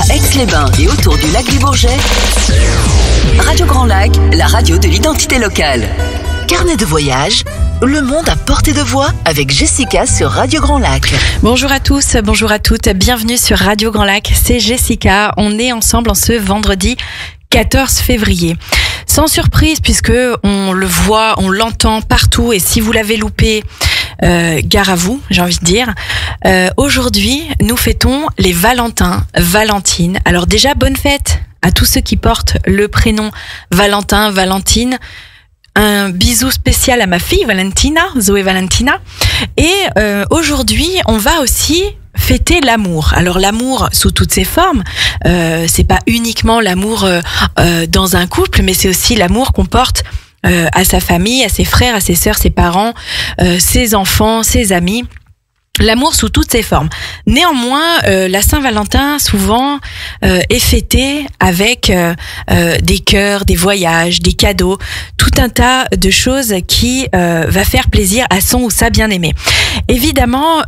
Aix-les-Bains et autour du lac du Bourget, Radio Grand Lac, la radio de l'identité locale. Carnet de voyage, le monde à portée de voix avec Jessica sur Radio Grand Lac. Bonjour à tous, bonjour à toutes, bienvenue sur Radio Grand Lac, c'est Jessica. On est ensemble en ce vendredi 14 février. Sans surprise puisque on le voit, on l'entend partout et si vous l'avez loupé, gare à vous, j'ai envie de dire. Aujourd'hui, nous fêtons les Valentins, Valentine. Alors déjà, bonne fête à tous ceux qui portent le prénom Valentin, Valentine. Un bisou spécial à ma fille Valentina, Zoé Valentina. Et aujourd'hui, on va aussi fêter l'amour. Alors l'amour sous toutes ses formes, c'est pas uniquement l'amour dans un couple, mais c'est aussi l'amour qu'on porte à sa famille, à ses frères, à ses sœurs, ses parents, ses enfants, ses amis. L'amour sous toutes ses formes. Néanmoins, la Saint-Valentin souvent est fêtée avec des cœurs, des voyages, des cadeaux, tout un tas de choses qui va faire plaisir à son ou sa bien-aimée. Évidemment,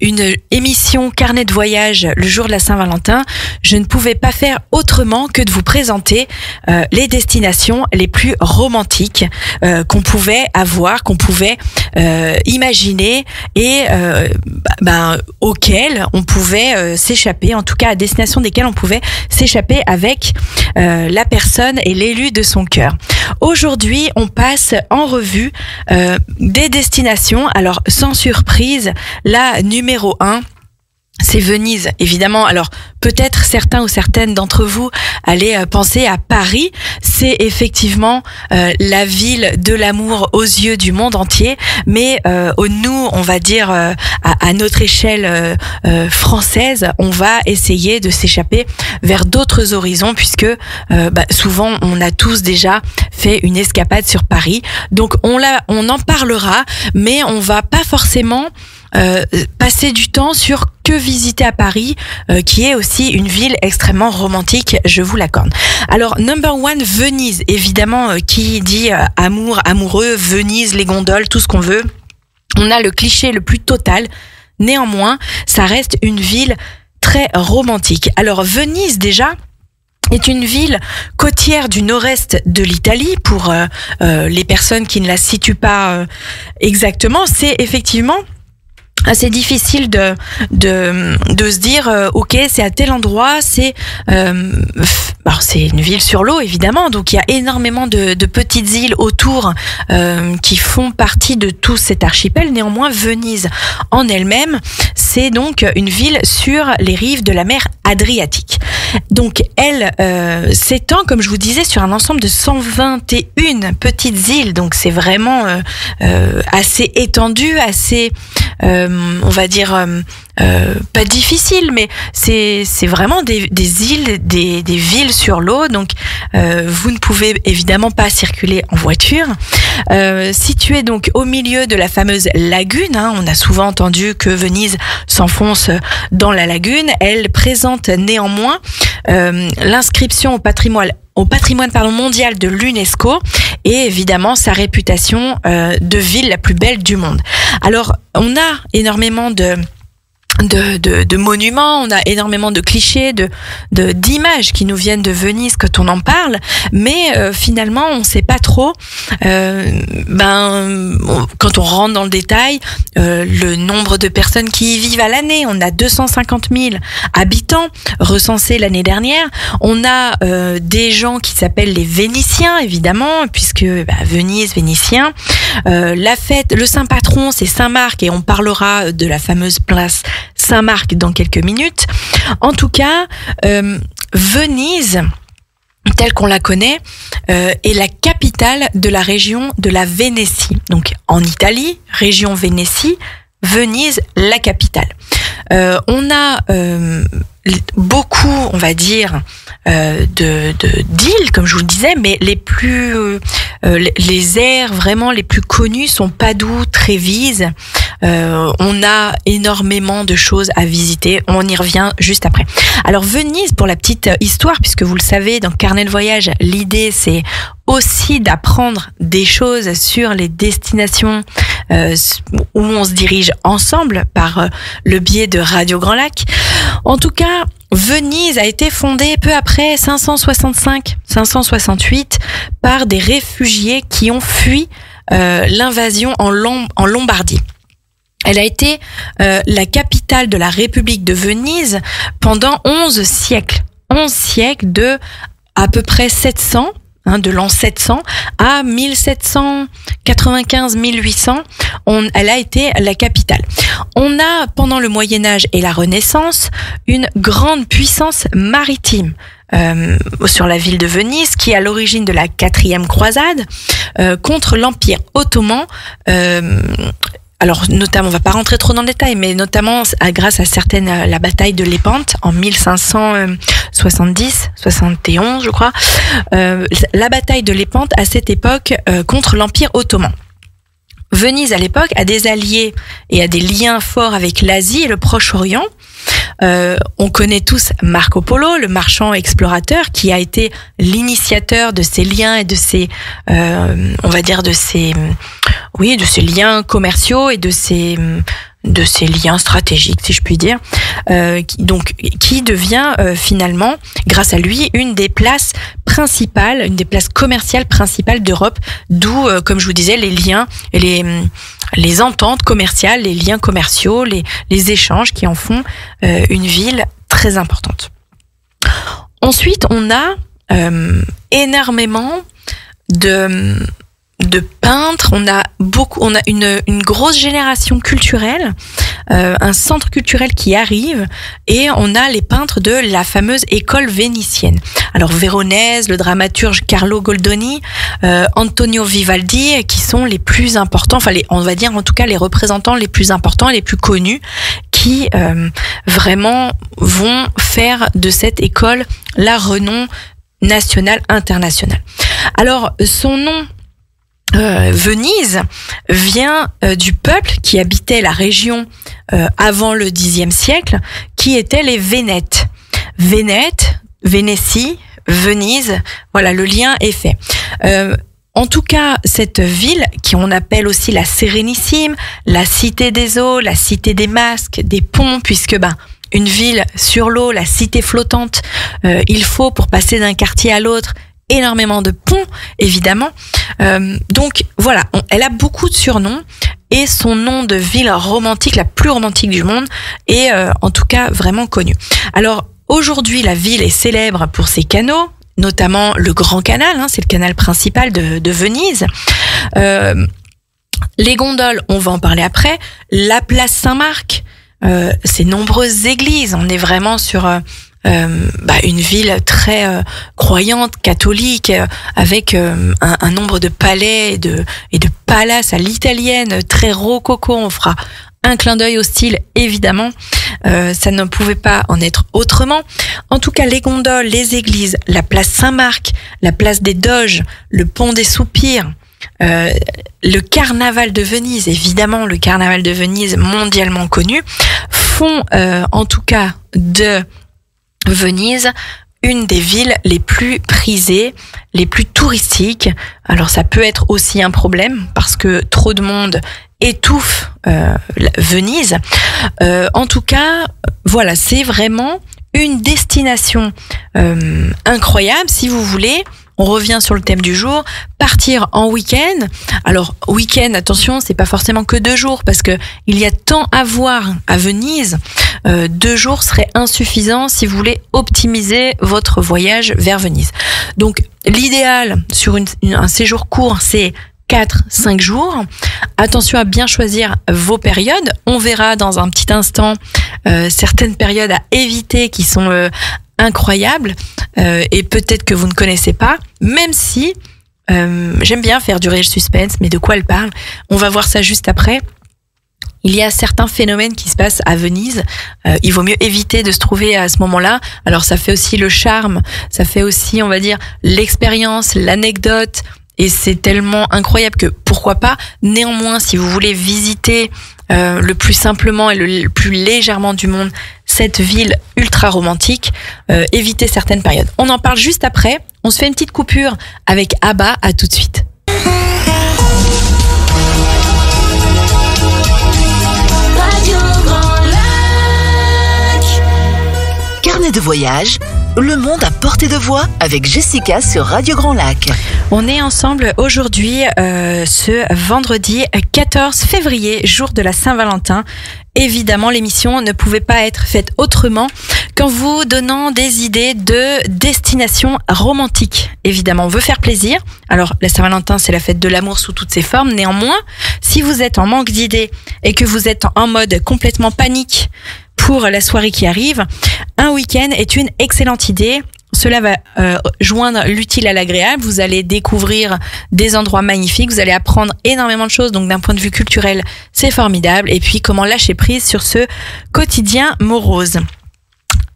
une émission carnet de voyage le jour de la Saint-Valentin, je ne pouvais pas faire autrement que de vous présenter les destinations les plus romantiques qu'on pouvait avoir, qu'on pouvait imaginer et auxquelles on pouvait s'échapper, en tout cas à destination desquelles on pouvait s'échapper avec la personne et l'élu de son cœur. Aujourd'hui, on passe en revue des destinations. Alors, sans surprise, la numéro 1, c'est Venise, évidemment. Alors, peut-être certains ou certaines d'entre vous allaient penser à Paris. C'est effectivement la ville de l'amour aux yeux du monde entier. Mais nous, on va dire, à notre échelle française, on va essayer de s'échapper vers d'autres horizons puisque souvent, on a tous déjà fait une escapade sur Paris. Donc, on en parlera, mais on va pas forcément passer du temps sur que visiter à Paris, qui est aussi une ville extrêmement romantique, je vous l'accorde. Alors, number 1, Venise, évidemment, qui dit amour, amoureux, Venise, les gondoles, tout ce qu'on veut. On a le cliché le plus total. Néanmoins, ça reste une ville très romantique. Alors, Venise, déjà, est une ville côtière du nord-est de l'Italie. Pour les personnes qui ne la situent pas exactement, c'est effectivement assez difficile de se dire ok, c'est à tel endroit, c'est une ville sur l'eau évidemment, donc il y a énormément de petites îles autour qui font partie de tout cet archipel. Néanmoins, Venise en elle-même, c'est donc une ville sur les rives de la mer Adriatique. Donc elle s'étend, comme je vous disais, sur un ensemble de 121 petites îles, donc c'est vraiment assez étendu, assez on va dire pas difficile, mais c'est vraiment des îles, des villes sur l'eau. Donc vous ne pouvez évidemment pas circuler en voiture. Située donc au milieu de la fameuse lagune, on a souvent entendu que Venise s'enfonce dans la lagune. Elle présente néanmoins l'inscription au patrimoine mondial de l'UNESCO et évidemment sa réputation de ville la plus belle du monde. Alors, on a énormément de monuments, on a énormément de clichés, d'images qui nous viennent de Venise quand on en parle, mais finalement on sait pas trop quand on rentre dans le détail le nombre de personnes qui y vivent à l'année. On a 250 000 habitants recensés l'année dernière. On a des gens qui s'appellent les Vénitiens, évidemment, puisque Venise, Vénitien. La fête, le saint patron, c'est Saint-Marc, et on parlera de la fameuse place Saint-Marc dans quelques minutes. En tout cas, Venise, telle qu'on la connaît, est la capitale de la région de la Vénétie. Donc en Italie, région Vénétie, Venise, la capitale. On a beaucoup, on va dire, d'îles, comme je vous le disais, mais les aires vraiment les plus connues sont Padoue, Trévise. On a énormément de choses à visiter. On y revient juste après. Alors Venise, pour la petite histoire, puisque vous le savez, dans Carnet de voyage, l'idée c'est aussi d'apprendre des choses sur les destinations où on se dirige ensemble par le biais de Radio Grand Lac. En tout cas, Venise a été fondée peu après 565-568 par des réfugiés qui ont fui l'invasion en Lombardie. Elle a été la capitale de la République de Venise pendant 11 siècles. 11 siècles de à peu près 700, de l'an 700 à 1795-1800, elle a été la capitale. On a, pendant le Moyen-Âge et la Renaissance, une grande puissance maritime sur la ville de Venise, qui est à l'origine de la 4e croisade contre l'Empire ottoman. Alors notamment, on va pas rentrer trop dans le détail, mais notamment grâce à la bataille de Lépante en 1571, je crois, la bataille de Lépante à cette époque contre l'Empire ottoman. Venise à l'époque a des alliés et a des liens forts avec l'Asie et le Proche-Orient. On connaît tous Marco Polo, le marchand explorateur, qui a été l'initiateur de ces liens et de ces, de ces liens commerciaux et de ces liens stratégiques, si je puis dire, qui devient finalement, grâce à lui, une des places commerciales principales d'Europe, d'où, comme je vous disais, les liens et les ententes commerciales, les liens commerciaux, les échanges qui en font une ville très importante. Ensuite, on a énormément de peintres, on a une grosse génération culturelle, un centre culturel qui arrive, et on a les peintres de la fameuse école vénitienne. Alors Véronèse, le dramaturge Carlo Goldoni, Antonio Vivaldi, qui sont les plus importants, on va dire en tout cas les représentants les plus importants et les plus connus, qui vraiment vont faire de cette école la renom national, international. Alors son nom, Venise, vient du peuple qui habitait la région avant le Xe siècle, qui étaient les Vénètes. Vénète, Vénétie, Venise, voilà, le lien est fait. En tout cas, cette ville, qu'on appelle aussi la Sérénissime, la cité des eaux, la cité des masques, des ponts, puisque une ville sur l'eau, la cité flottante, il faut, pour passer d'un quartier à l'autre, énormément de ponts, évidemment. Donc voilà, elle a beaucoup de surnoms, et son nom de ville romantique, la plus romantique du monde, est en tout cas vraiment connu. Alors aujourd'hui, la ville est célèbre pour ses canaux, notamment le Grand Canal, c'est le canal principal de Venise. Les gondoles, on va en parler après. La place Saint-Marc, ces nombreuses églises, on est vraiment sur une ville très croyante, catholique, avec un nombre de palais et de palaces à l'italienne, très rococo. On fera un clin d'œil au style, évidemment. Ça ne pouvait pas en être autrement. En tout cas, les gondoles, les églises, la place Saint-Marc, la place des Doges, le pont des Soupirs, le carnaval de Venise, évidemment, le carnaval de Venise mondialement connu, font en tout cas de Venise une des villes les plus prisées, les plus touristiques. Alors ça peut être aussi un problème parce que trop de monde étouffe Venise. En tout cas, voilà, c'est vraiment une destination incroyable si vous voulez. On revient sur le thème du jour, partir en week-end. Alors, week-end, attention, c'est pas forcément que 2 jours, parce que il y a tant à voir à Venise. 2 jours serait insuffisant si vous voulez optimiser votre voyage vers Venise. Donc, l'idéal sur un séjour court, c'est 4-5 jours. Attention à bien choisir vos périodes. On verra dans un petit instant certaines périodes à éviter qui sont incroyables et peut-être que vous ne connaissez pas, même si j'aime bien faire durer le suspense, mais de quoi elle parle, on va voir ça juste après. Il y a certains phénomènes qui se passent à Venise, il vaut mieux éviter de se trouver à ce moment-là. Alors ça fait aussi le charme, ça fait aussi, on va dire, l'expérience, l'anecdote, et c'est tellement incroyable que pourquoi pas. Néanmoins, si vous voulez visiter le plus simplement et le plus légèrement du monde cette ville ultra romantique, évitez certaines périodes. On en parle juste après, on se fait une petite coupure avec ABBA, à tout de suite. Carnet de voyage, le monde à portée de voix avec Jessica sur Radio Grand Lac. On est ensemble aujourd'hui, ce vendredi 14 février, jour de la Saint-Valentin. Évidemment, l'émission ne pouvait pas être faite autrement qu'en vous donnant des idées de destinations romantiques. Évidemment, on veut faire plaisir. Alors, la Saint-Valentin, c'est la fête de l'amour sous toutes ses formes. Néanmoins, si vous êtes en manque d'idées et que vous êtes en mode complètement panique pour la soirée qui arrive, un week-end est une excellente idée. Cela va joindre l'utile à l'agréable. Vous allez découvrir des endroits magnifiques. Vous allez apprendre énormément de choses. Donc, d'un point de vue culturel, c'est formidable. Et puis, comment lâcher prise sur ce quotidien morose.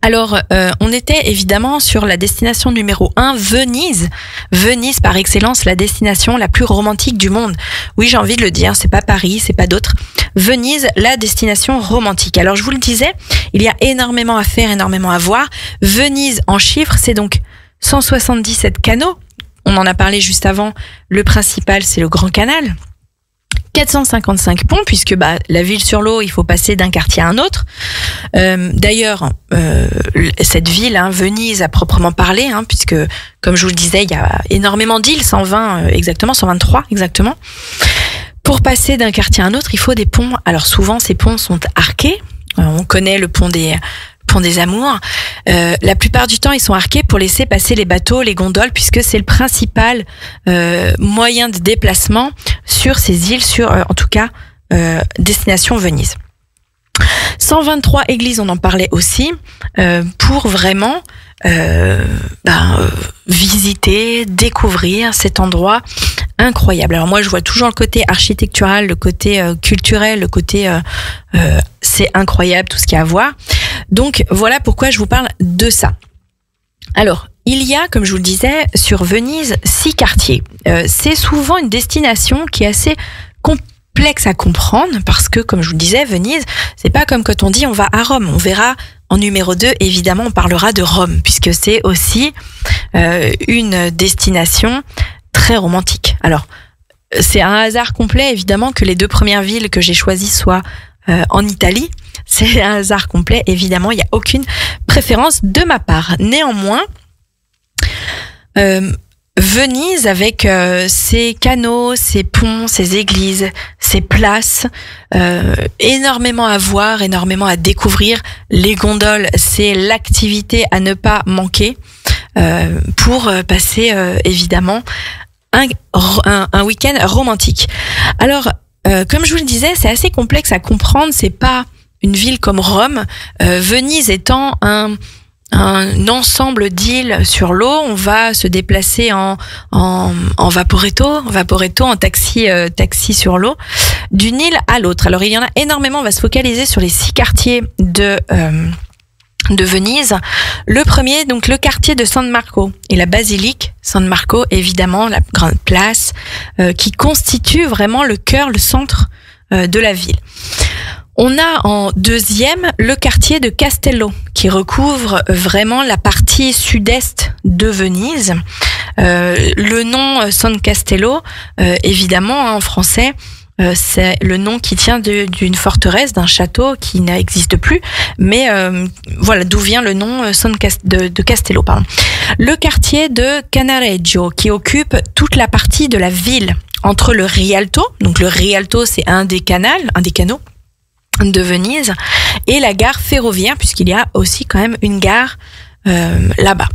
Alors, on était évidemment sur la destination numéro 1, Venise. Venise, par excellence, la destination la plus romantique du monde. Oui, j'ai envie de le dire, c'est pas Paris, c'est pas d'autres. Venise, la destination romantique. Alors, je vous le disais, il y a énormément à faire, énormément à voir. Venise, en chiffres, c'est donc 177 canaux. On en a parlé juste avant. Le principal, c'est le Grand Canal. 455 ponts, puisque la ville sur l'eau, il faut passer d'un quartier à un autre. D'ailleurs, cette ville, Venise à proprement parler, puisque, comme je vous le disais, il y a énormément d'îles, 120 exactement, 123 exactement. Pour passer d'un quartier à un autre, il faut des ponts. Alors souvent, ces ponts sont arqués. On connaît le pont des Amours. La plupart du temps, ils sont arqués pour laisser passer les bateaux, les gondoles, puisque c'est le principal moyen de déplacement sur ces îles, en tout cas, destination Venise. 123 églises, on en parlait aussi, pour vraiment visiter, découvrir cet endroit incroyable. Alors moi, je vois toujours le côté architectural, le côté culturel, le côté c'est incroyable tout ce qu'il y a à voir. Donc voilà pourquoi je vous parle de ça. Alors, il y a, comme je vous le disais, sur Venise, 6 quartiers. C'est souvent une destination qui est assez complexe à comprendre parce que, comme je vous le disais, Venise, c'est pas comme quand on dit on va à Rome. On verra en numéro 2, évidemment, on parlera de Rome puisque c'est aussi une destination très romantique. Alors, c'est un hasard complet, évidemment, que les 2 premières villes que j'ai choisies soient en Italie. C'est un hasard complet, évidemment, il n'y a aucune préférence de ma part. Néanmoins, Venise, avec ses canaux, ses ponts, ses églises, ses places, énormément à voir, énormément à découvrir. Les gondoles, c'est l'activité à ne pas manquer pour passer, évidemment, un week-end romantique. Alors, comme je vous le disais, c'est assez complexe à comprendre. C'est pas une ville comme Rome. Venise étant un ensemble d'îles sur l'eau, on va se déplacer en vaporetto, en taxi sur l'eau, d'une île à l'autre. Alors il y en a énormément. On va se focaliser sur les 6 quartiers de Venise. Le premier, donc le quartier de San Marco et la basilique San Marco, évidemment, la grande place qui constitue vraiment le cœur, le centre de la ville. On a en deuxième le quartier de Castello qui recouvre vraiment la partie sud-est de Venise. Le nom San Castello, évidemment, en français, c'est le nom qui tient d'une forteresse, d'un château qui n'existe plus, mais voilà d'où vient le nom de Castello. Pardon. Le quartier de Cannaregio qui occupe toute la partie de la ville entre le Rialto, donc le Rialto c'est un des canaux de Venise, et la gare ferroviaire, puisqu'il y a aussi quand même une gare là-bas.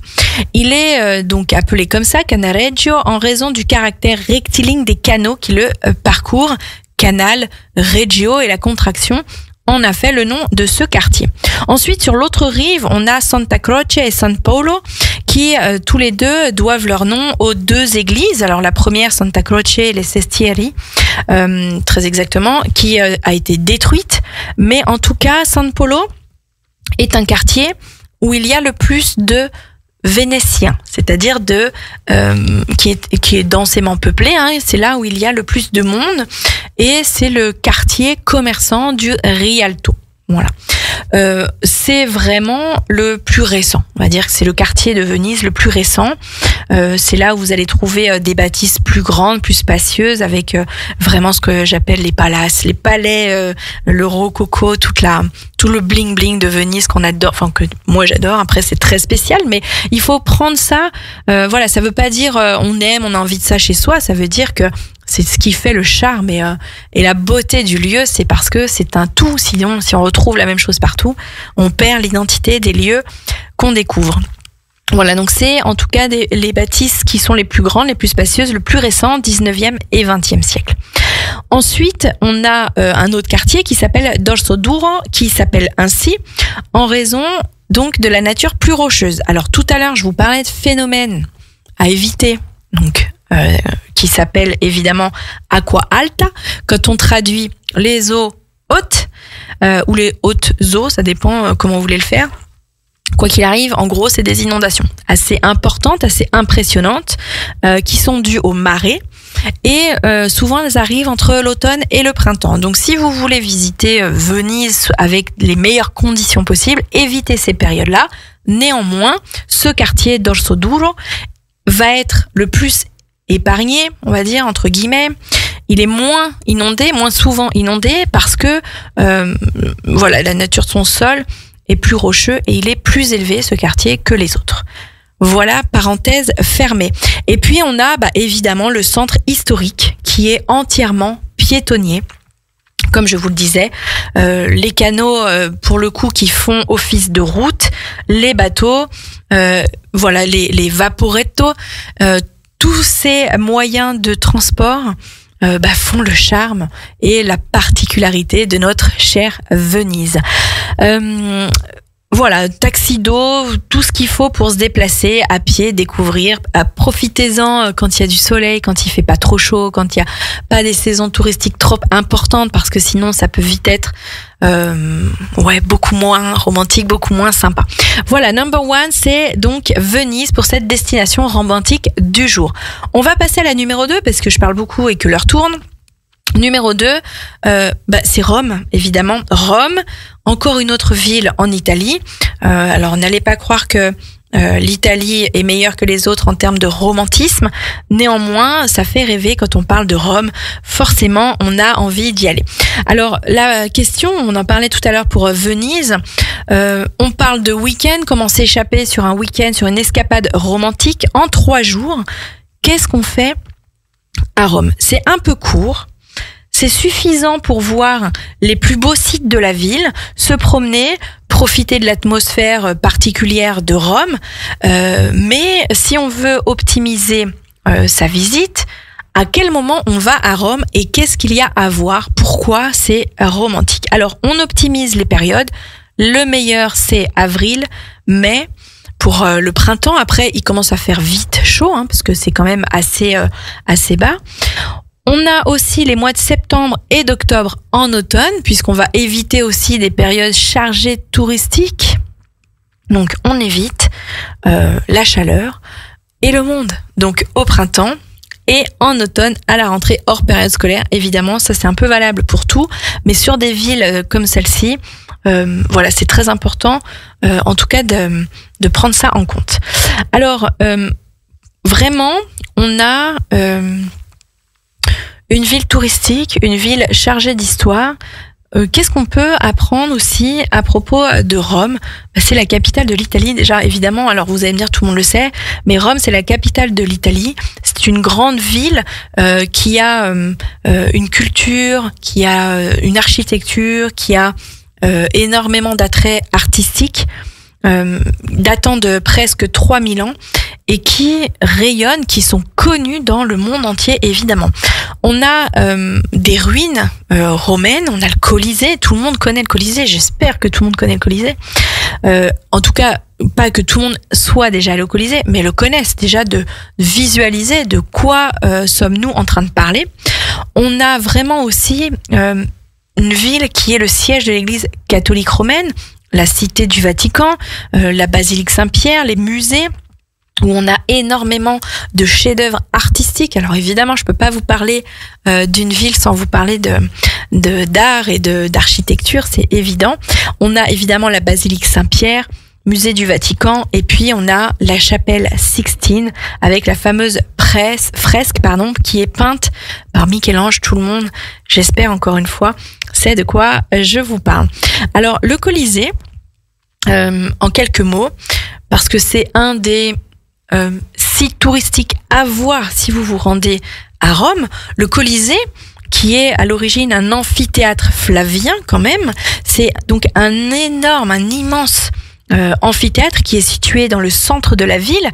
Il est donc appelé comme ça, Cannaregio, en raison du caractère rectiligne des canaux qui le parcourent. Canal, Regio, et la contraction en a fait le nom de ce quartier. Ensuite, sur l'autre rive, on a Santa Croce et San Paolo qui, tous les deux, doivent leur nom aux 2 églises. Alors la première, Santa Croce et les Sestieri, très exactement, qui a été détruite. Mais en tout cas, San Paolo est un quartier où il y a le plus de Vénitiens, c'est-à-dire qui est densément peuplé. C'est là où il y a le plus de monde et c'est le quartier commerçant du Rialto. Voilà. C'est vraiment le plus récent. On va dire que c'est le quartier de Venise le plus récent. C'est là où vous allez trouver des bâtisses plus grandes, plus spacieuses, avec vraiment ce que j'appelle les palaces, les palais, le rococo, tout le bling bling de Venise qu'on adore, enfin que moi j'adore. Après c'est très spécial, mais il faut prendre ça. Voilà, ça veut pas dire on aime, on a envie de ça chez soi. Ça veut dire que c'est ce qui fait le charme et la beauté du lieu, c'est parce que c'est un tout. Sinon, si on retrouve la même chose partout, on perd l'identité des lieux qu'on découvre. Voilà, donc c'est en tout cas les bâtisses qui sont les plus grandes, les plus spacieuses, le plus récent, 19e et 20e siècle. Ensuite, on a un autre quartier qui s'appelle Dorsoduro, qui s'appelle ainsi en raison donc de la nature plus rocheuse. Alors tout à l'heure, je vous parlais de phénomènes à éviter, donc qui s'appelle évidemment aqua alta. Quand on traduit les eaux hautes ou les hautes eaux, ça dépend comment vous voulez le faire. Quoi qu'il arrive, en gros, c'est des inondations assez importantes, assez impressionnantes, qui sont dues aux marées. Et souvent, elles arrivent entre l'automne et le printemps. Donc, si vous voulez visiter Venise avec les meilleures conditions possibles, évitez ces périodes-là. Néanmoins, ce quartier Dorsoduro va être le plus épargné, on va dire, entre guillemets. Il est moins inondé, moins souvent inondé, parce que voilà, la nature de son sol est plus rocheux et il est plus élevé, ce quartier, que les autres. Voilà, parenthèse fermée. Et puis on a évidemment le centre historique qui est entièrement piétonnier. Comme je vous le disais, les canaux pour le coup qui font office de route, les bateaux, voilà, les vaporetto, tous ces moyens de transport font le charme et la particularité de notre chère Venise. Voilà, taxi d'eau, tout ce qu'il faut pour se déplacer à pied, découvrir. Profitez-en quand il y a du soleil, quand il fait pas trop chaud, quand il y a pas des saisons touristiques trop importantes, parce que sinon ça peut vite être beaucoup moins romantique, beaucoup moins sympa. Voilà, number one, c'est donc Venise pour cette destination romantique du jour. On va passer à la numéro 2 parce que je parle beaucoup et que l'heure tourne. Numéro 2, c'est Rome, évidemment. Rome, encore une autre ville en Italie. Alors, n'allez pas croire que l'Italie est meilleure que les autres en termes de romantisme. Néanmoins, ça fait rêver quand on parle de Rome. Forcément, on a envie d'y aller. Alors, la question, on en parlait tout à l'heure pour Venise. On parle de week-end, comment s'échapper sur un week-end, sur une escapade romantique en 3 jours. Qu'est-ce qu'on fait à Rome? C'est un peu court. C'est suffisant pour voir les plus beaux sites de la ville, se promener, profiter de l'atmosphère particulière de Rome. Mais si on veut optimiser sa visite, à quel moment on va à Rome et qu'est-ce qu'il y a à voir? Pourquoi c'est romantique? Alors, on optimise les périodes. Le meilleur, c'est avril, mai. Pour le printemps, après, il commence à faire vite chaud, parce que c'est quand même assez bas. On a aussi les mois de septembre et d'octobre en automne, puisqu'on va éviter aussi des périodes chargées touristiques. Donc, on évite la chaleur et le monde. Donc, au printemps et en automne, à la rentrée, hors période scolaire. Évidemment, ça c'est un peu valable pour tout, mais sur des villes comme celle-ci, voilà, c'est très important, en tout cas, de prendre ça en compte. Alors, vraiment, on a une ville touristique, une ville chargée d'histoire. Qu'est-ce qu'on peut apprendre aussi à propos de Rome? C'est la capitale de l'Italie déjà, évidemment. Alors vous allez me dire, tout le monde le sait, mais Rome, c'est la capitale de l'Italie. C'est une grande ville qui a une culture, qui a une architecture, qui a énormément d'attraits artistiques, datant de presque 3000 ans et qui rayonnent, qui sont connus dans le monde entier, évidemment. On a des ruines romaines, on a le Colisée, tout le monde connaît le Colisée, j'espère que tout le monde connaît le Colisée. En tout cas, pas que tout le monde soit déjà allé au Colisée, mais le connaisse déjà, de visualiser de quoi sommes-nous en train de parler. On a vraiment aussi une ville qui est le siège de l'Église catholique romaine, la cité du Vatican, la basilique Saint-Pierre, les musées. où on a énormément de chefs-d'œuvre artistiques. Alors évidemment, je peux pas vous parler d'une ville sans vous parler d'art et d'architecture, c'est évident. On a évidemment la basilique Saint-Pierre, musée du Vatican, et puis on a la chapelle Sixtine avec la fameuse fresque qui est peinte par Michel-Ange. Tout le monde, j'espère encore une fois, sait de quoi je vous parle. Alors le Colisée, en quelques mots, parce que c'est un des sites touristiques à voir si vous vous rendez à Rome. Le Colisée, qui est à l'origine un amphithéâtre flavien quand même, c'est donc un immense amphithéâtre qui est situé dans le centre de la ville.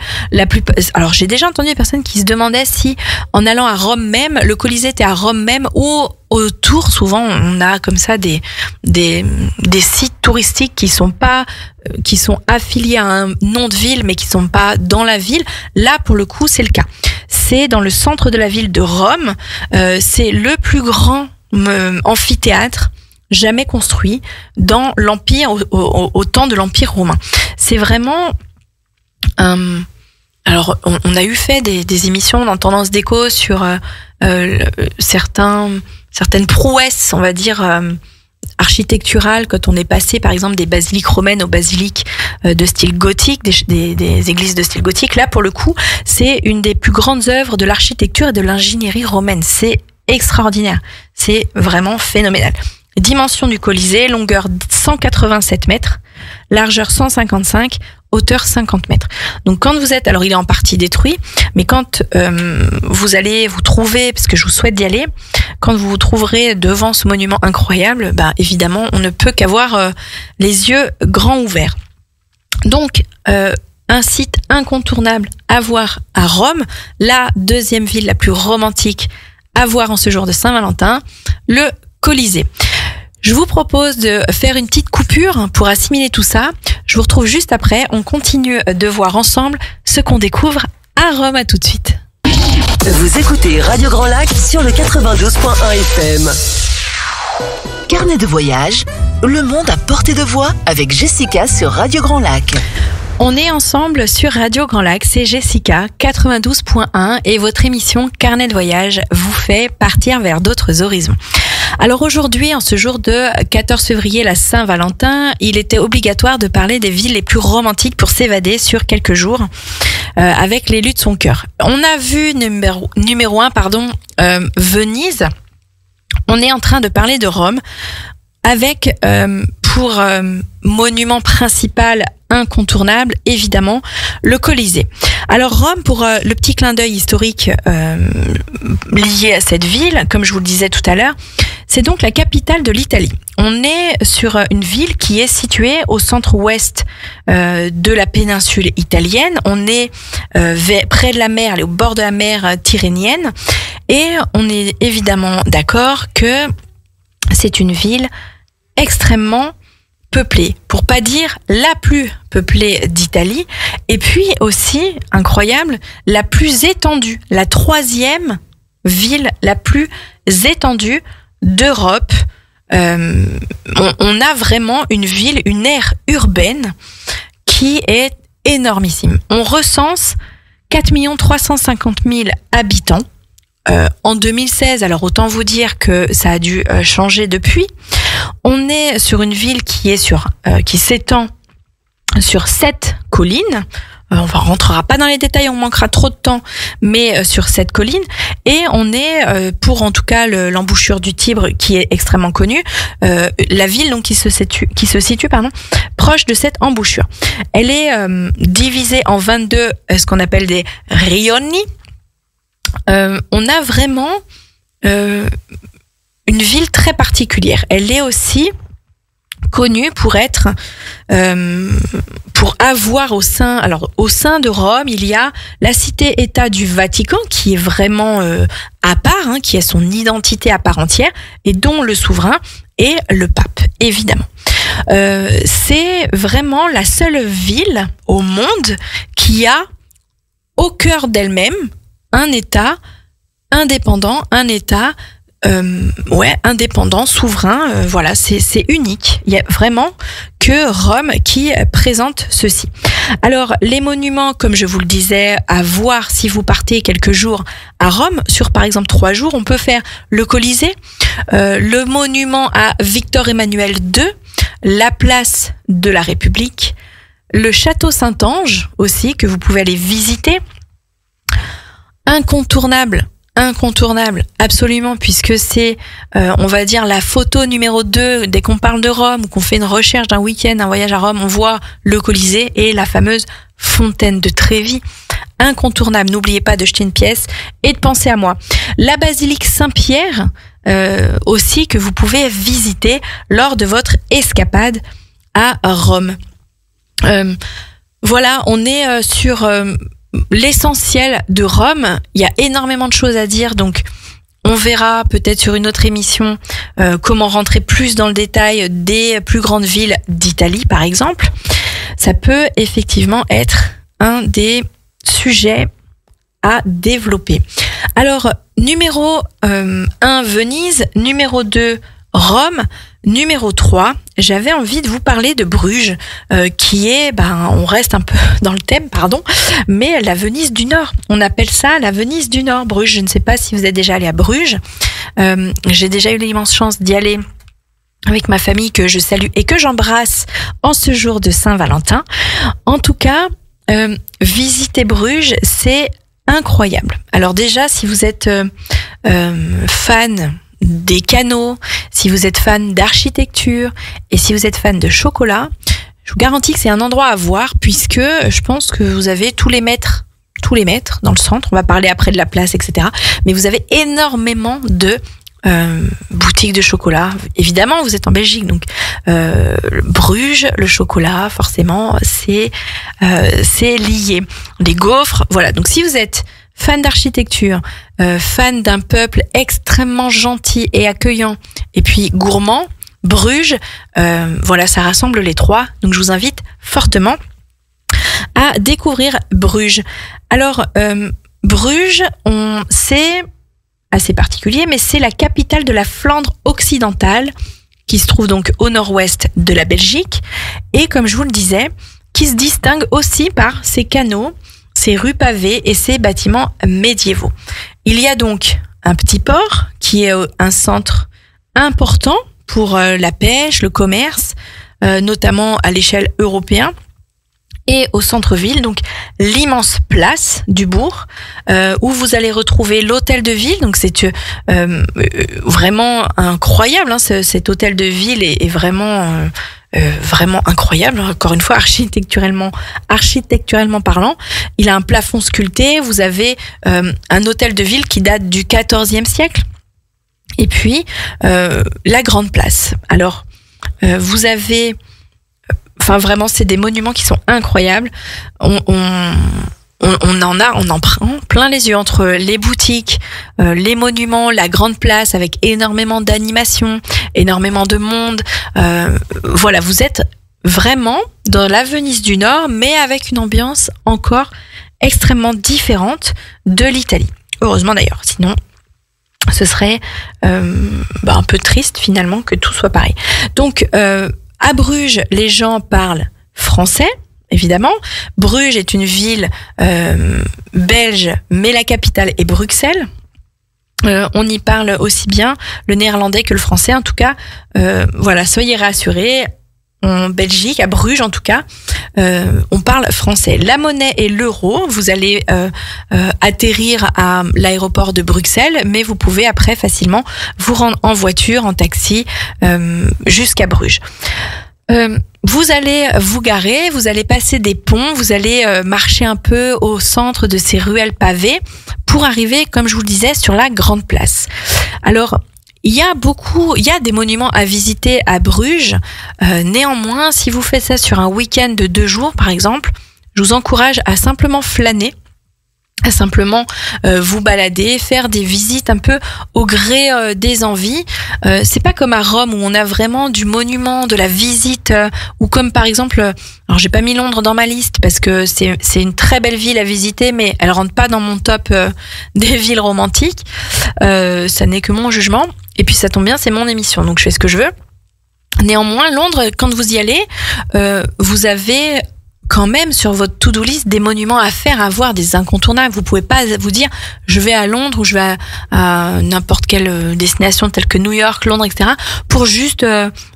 Alors j'ai déjà entendu des personnes qui se demandaient si en allant à Rome même, le Colisée était à Rome même ou autour. Souvent on a comme ça des sites touristiques qui sont affiliés à un nom de ville mais qui sont pas dans la ville. Là pour le coup c'est le cas. C'est dans le centre de la ville de Rome. C'est le plus grand amphithéâtre jamais construit dans l'Empire, au temps de l'Empire romain. C'est vraiment... alors, on a fait des émissions dans Tendance Déco sur certaines prouesses, on va dire, architecturales, quand on est passé, par exemple, des basiliques romaines aux basiliques de style gothique, des églises de style gothique. Là, pour le coup, c'est une des plus grandes œuvres de l'architecture et de l'ingénierie romaine. C'est extraordinaire. C'est vraiment phénoménal. Dimension du Colisée, longueur 187 mètres, largeur 155, hauteur 50 mètres. Donc quand vous êtes, alors il est en partie détruit, mais quand vous allez vous trouver, parce que je vous souhaite d'y aller, quand vous vous trouverez devant ce monument incroyable, évidemment on ne peut qu'avoir les yeux grands ouverts. Donc un site incontournable à voir à Rome, la deuxième ville la plus romantique à voir en ce jour de Saint-Valentin, le Colisée. Je vous propose de faire une petite coupure pour assimiler tout ça. Je vous retrouve juste après. On continue de voir ensemble ce qu'on découvre à Rome. À tout de suite. Vous écoutez Radio Grand Lac sur le 92.1 FM. Carnet de voyage, le monde à portée de voix avec Jessica sur Radio Grand Lac. On est ensemble sur Radio Grand Lac, c'est Jessica, 92.1 et votre émission Carnet de voyage vous fait partir vers d'autres horizons. Alors aujourd'hui, en ce jour de 14 février, la Saint-Valentin, il était obligatoire de parler des villes les plus romantiques pour s'évader sur quelques jours avec l'élu de son cœur. On a vu numéro 1, Venise. On est en train de parler de Rome avec pour monument principal incontournable, évidemment, le Colisée. Alors Rome, pour le petit clin d'œil historique lié à cette ville, comme je vous le disais tout à l'heure, c'est donc la capitale de l'Italie. On est sur une ville qui est située au centre-ouest de la péninsule italienne. On est près de la mer, au bord de la mer Tyrrhénienne, et on est évidemment d'accord que c'est une ville extrêmement peuplée, pour pas dire la plus peuplée d'Italie, et puis aussi, incroyable, la plus étendue, la 3e ville la plus étendue d'Europe. On a vraiment une ville, une aire urbaine qui est énormissime. On recense 4 350 000 habitants. En 2016, alors autant vous dire que ça a dû changer depuis. On est sur une ville qui s'étend sur 7 collines. On ne rentrera pas dans les détails, on manquera trop de temps, mais sur 7 collines. Et on est, pour en tout cas l'embouchure du Tibre, qui est extrêmement connue, la ville donc qui se situe proche de cette embouchure. Elle est divisée en 22, ce qu'on appelle des rioni. On a vraiment une ville très particulière. Elle est aussi connue pour être, pour avoir au sein de Rome, il y a la cité-État du Vatican qui est vraiment à part, qui a son identité à part entière et dont le souverain est le pape, évidemment. C'est vraiment la seule ville au monde qui a au cœur d'elle-même un État indépendant, un État indépendant, souverain. Voilà, c'est unique. Il y a vraiment que Rome qui présente ceci. Alors, les monuments, comme je vous le disais, à voir si vous partez quelques jours à Rome, sur par exemple 3 jours, on peut faire le Colisée, le monument à Victor Emmanuel II, la place de la République, le château Saint-Ange aussi, que vous pouvez aller visiter. Incontournable, absolument, puisque c'est, on va dire, la photo numéro 2 dès qu'on parle de Rome, ou qu'on fait une recherche d'un week-end, un voyage à Rome, on voit le Colisée et la fameuse fontaine de Trévi. Incontournable, n'oubliez pas de jeter une pièce et de penser à moi. La basilique Saint-Pierre, aussi, que vous pouvez visiter lors de votre escapade à Rome. Voilà, on est sur l'essentiel de Rome. Il y a énormément de choses à dire, donc on verra peut-être sur une autre émission comment rentrer plus dans le détail des plus grandes villes d'Italie, par exemple. Ça peut effectivement être un des sujets à développer. Alors, numéro 1, Venise, numéro 2, Rome, numéro 3, j'avais envie de vous parler de Bruges, qui est, on reste un peu dans le thème, mais la Venise du Nord. On appelle ça la Venise du Nord, Bruges. Je ne sais pas si vous êtes déjà allé à Bruges. J'ai déjà eu l'immense chance d'y aller avec ma famille, que je salue et que j'embrasse en ce jour de Saint-Valentin. En tout cas, visiter Bruges, c'est incroyable. Alors déjà, si vous êtes fan des canaux, si vous êtes fan d'architecture et si vous êtes fan de chocolat, je vous garantis que c'est un endroit à voir, puisque je pense que vous avez tous les maîtres dans le centre. On va parler après de la place, etc. Mais vous avez énormément de boutiques de chocolat. Évidemment, vous êtes en Belgique, donc Bruges, le chocolat, forcément, c'est lié. Les gaufres, voilà. Donc si vous êtes fan d'architecture, fan d'un peuple extrêmement gentil et accueillant, et puis gourmand, Bruges, voilà, ça rassemble les trois. Donc je vous invite fortement à découvrir Bruges. Alors, Bruges, c'est assez particulier, mais c'est la capitale de la Flandre occidentale, qui se trouve donc au nord-ouest de la Belgique, et comme je vous le disais, qui se distingue aussi par ses canaux, ses rues pavées et ses bâtiments médiévaux. Il y a donc un petit port qui est un centre important pour la pêche, le commerce, notamment à l'échelle européenne. Et au centre-ville, donc l'immense place du bourg, où vous allez retrouver l'hôtel de ville. Donc c'est vraiment incroyable, hein, cet hôtel de ville est vraiment incroyable. Encore une fois, architecturellement parlant, il a un plafond sculpté. Vous avez un hôtel de ville qui date du XIVe siècle. Et puis la grande place. Alors vous avez, vraiment, c'est des monuments qui sont incroyables. On en prend plein les yeux, entre les boutiques, les monuments, la grande place avec énormément d'animation, énormément de monde. Voilà, vous êtes vraiment dans la Venise du Nord, mais avec une ambiance encore extrêmement différente de l'Italie. Heureusement d'ailleurs, sinon ce serait un peu triste finalement que tout soit pareil. Donc à Bruges, les gens parlent français, évidemment. Bruges est une ville belge, mais la capitale est Bruxelles. On y parle aussi bien le néerlandais que le français. En tout cas, voilà, soyez rassurés. En Belgique, à Bruges en tout cas, on parle français. La monnaie est l'euro. Vous allez atterrir à l'aéroport de Bruxelles, mais vous pouvez après facilement vous rendre en voiture, en taxi, jusqu'à Bruges. Vous allez vous garer, vous allez passer des ponts, vous allez marcher un peu au centre de ces ruelles pavées pour arriver, comme je vous le disais, sur la grande place. Alors, il y a des monuments à visiter à Bruges. Néanmoins, si vous faites ça sur un week-end de 2 jours, par exemple, je vous encourage à simplement flâner à simplement vous balader, faire des visites un peu au gré des envies. C'est pas comme à Rome où on a vraiment du monument, de la visite, ou comme par exemple, alors j'ai pas mis Londres dans ma liste parce que c'est une très belle ville à visiter, mais elle rentre pas dans mon top des villes romantiques. Ça n'est que mon jugement. Et puis ça tombe bien, c'est mon émission, donc je fais ce que je veux. Néanmoins, Londres, quand vous y allez, vous avez quand même sur votre to-do list des monuments à faire, à voir, des incontournables. Vous pouvez pas vous dire je vais à Londres ou je vais à n'importe quelle destination telle que New York, Londres, etc. pour juste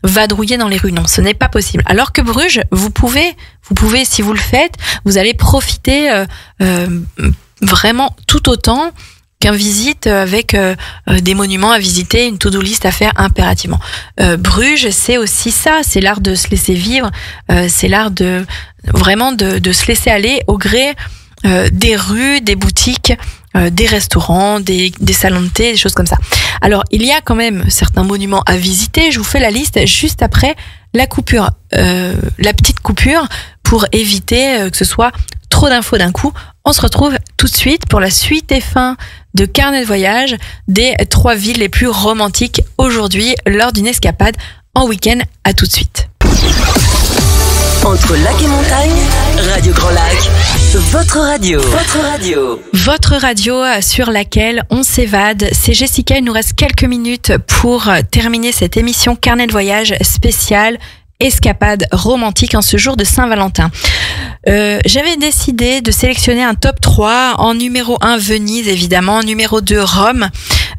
vadrouiller dans les rues. Non, ce n'est pas possible. Alors que Bruges, vous pouvez, si vous le faites, vous allez profiter vraiment tout autant qu'un visite avec des monuments à visiter, une to-do list à faire impérativement. Bruges, c'est aussi ça, c'est l'art de se laisser vivre, c'est l'art de vraiment de se laisser aller au gré des rues, des boutiques, des restaurants, des salons de thé, des choses comme ça. Alors, il y a quand même certains monuments à visiter, je vous fais la liste juste après la coupure, la petite coupure pour éviter que ce soit trop d'infos d'un coup. On se retrouve tout de suite pour la suite et fin de Carnet de voyage des 3 villes les plus romantiques aujourd'hui lors d'une escapade en week-end. À tout de suite. Entre lac et montagne, Radio Grand Lac, votre radio. Votre radio. Votre radio sur laquelle on s'évade. C'est Jessica, il nous reste quelques minutes pour terminer cette émission Carnet de voyage spéciale escapade romantique en ce jour de Saint-Valentin. J'avais décidé de sélectionner un top 3. En numéro 1, Venise, évidemment. En numéro 2, Rome.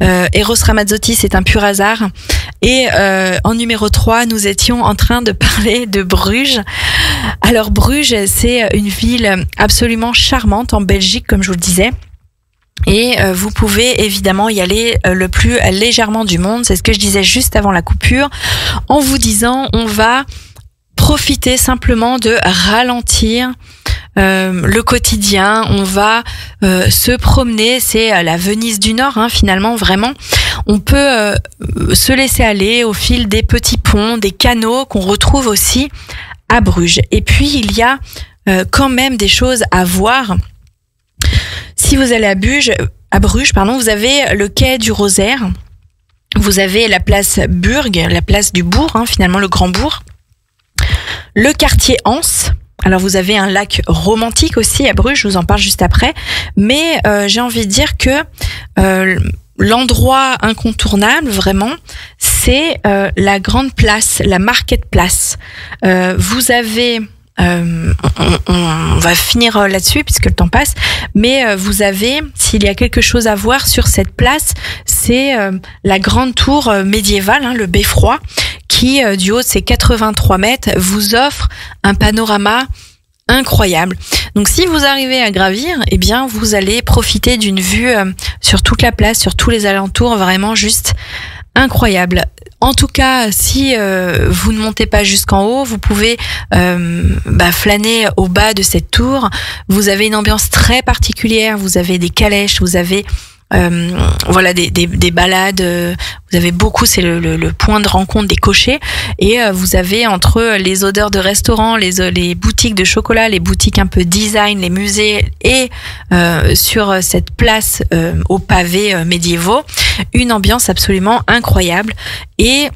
Eros Ramazzotti, c'est un pur hasard. Et en numéro 3, nous étions en train de parler de Bruges. Alors Bruges, c'est une ville absolument charmante en Belgique, comme je vous le disais. Et vous pouvez évidemment y aller le plus légèrement du monde. C'est ce que je disais juste avant la coupure, en vous disant on va profiter simplement de ralentir le quotidien. On va se promener. C'est la Venise du Nord, hein, finalement, vraiment. On peut se laisser aller au fil des petits ponts, des canaux qu'on retrouve aussi à Bruges. Et puis il y a quand même des choses à voir. Si vous allez à Bruges, vous avez le quai du Rosaire, vous avez la place Burg, la place du bourg, hein, finalement le grand bourg, le quartier Anse. Alors vous avez un lac romantique aussi à Bruges, je vous en parle juste après, mais j'ai envie de dire que l'endroit incontournable vraiment, c'est la grande place, la market place. Vous avez on va finir là-dessus puisque le temps passe, mais vous avez, s'il y a quelque chose à voir sur cette place, c'est la grande tour médiévale, hein, le beffroi, qui du haut de ses 83 mètres vous offre un panorama incroyable. Donc si vous arrivez à gravir, eh bien vous allez profiter d'une vue sur toute la place, sur tous les alentours, vraiment juste incroyable. En tout cas, si vous ne montez pas jusqu'en haut, vous pouvez flâner au bas de cette tour. Vous avez une ambiance très particulière, vous avez des calèches, vous avez des balades, vous avez beaucoup, c'est le point de rencontre des cochers, et vous avez entre les odeurs de restaurants, les boutiques de chocolat, les boutiques un peu design, les musées, et sur cette place aux pavés médiévaux, une ambiance absolument incroyable et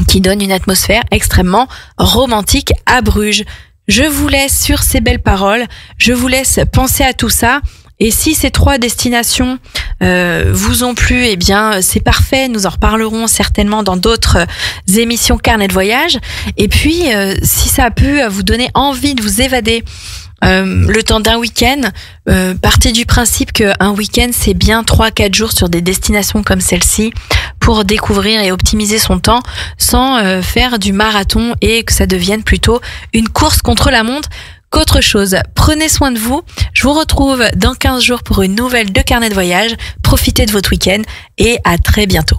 qui donne une atmosphère extrêmement romantique à Bruges. Je vous laisse sur ces belles paroles, je vous laisse penser à tout ça. Et si ces 3 destinations vous ont plu, eh bien c'est parfait. Nous en reparlerons certainement dans d'autres émissions Carnet de voyage. Et puis si ça a pu vous donner envie de vous évader le temps d'un week-end, partez du principe qu'un week-end c'est bien 3-4 jours sur des destinations comme celle-ci pour découvrir et optimiser son temps sans faire du marathon et que ça devienne plutôt une course contre la montre qu'autre chose. Prenez soin de vous. Je vous retrouve dans 15 jours pour une nouvelle de Carnet de voyage. Profitez de votre week-end et à très bientôt.